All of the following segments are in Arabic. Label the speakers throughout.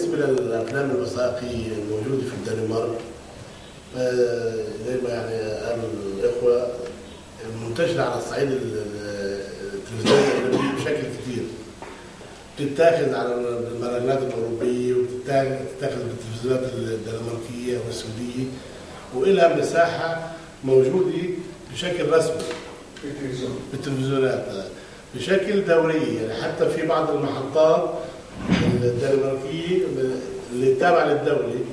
Speaker 1: بالنسبة للأفلام الوثائقية الموجودة في الدنمارك، زي ما يعني قال الإخوة، منتشرة على الصعيد التلفزيوني الأجنبي بشكل كتير. بتتاخذ على المهرجانات الأوروبية وبتتاخذ بالتلفزيونات الدنماركية والسعودية، وإلها مساحة موجودة بشكل رسمي بالتلفزيونات بشكل دوري. يعني حتى في بعض المحطات الدنماركية اللي تابعة للدولة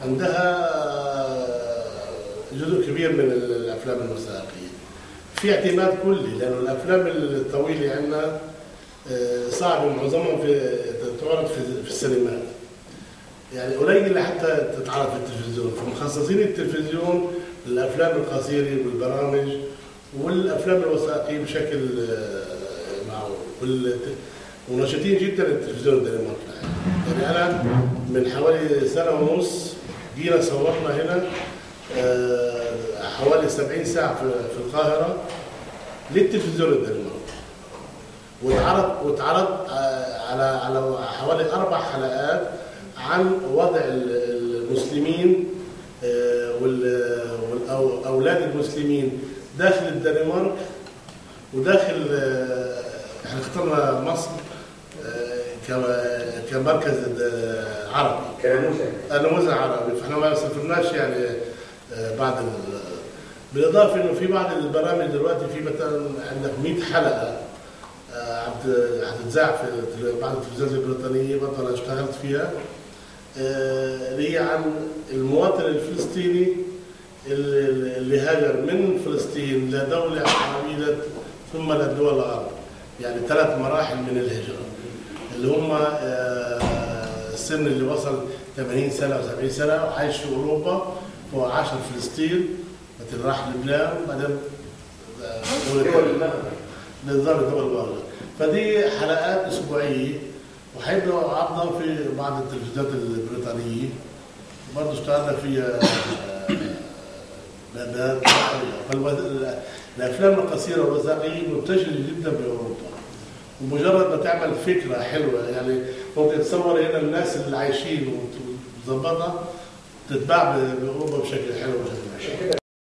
Speaker 1: عندها جزء كبير من الأفلام الوثائقية. في اعتماد كلي، لأنه الأفلام الطويلة عندنا صعب معظمهم تعرض في السينمات، يعني قليل لحتى تتعرض في التلفزيون، فمخصصين التلفزيون للأفلام القصيرة والبرامج والأفلام الوثائقية بشكل معقول، ونشطين جدا التلفزيون الدنماركي. يعني أنا من حوالي سنة ونص جينا صورنا هنا حوالي 70 ساعة في القاهرة للتلفزيون الدنماركي، واتعرض على حوالي 4 حلقات عن وضع المسلمين والأولاد المسلمين داخل الدنمارك وداخل، احنا اخترنا مصر كمركز عربي، كنموذج عربي، فاحنا ما سافرناش يعني بعد بالاضافه انه في بعض البرامج دلوقتي، في مثلا عندك 100 حلقه هتتذاع في بعض التلفزيونات البريطانيه، برضه انا اشتغلت فيها، اللي هي عن المواطن الفلسطيني اللي هاجر من فلسطين لدوله عربيه ثم للدول الغرب، يعني 3 مراحل من الهجره، اللي هم السن اللي وصل 80 سنه و70 سنه وعايش في اوروبا وعاش في فلسطين، مثل راح لبنان وبعدين دول المغرب. فدي حلقات اسبوعيه، وحيبدأوا عرضها في بعض التلفزيونات البريطانيه، برضه اشتغلنا فيها. الافلام القصيره والوثائقيه منتشره جدا باوروبا، ومجرد ما تعمل فكره حلوه يعني ممكن تصور هنا الناس اللي عايشين وتظبطها تتباع باوروبا بشكل حلو.
Speaker 2: عشان كده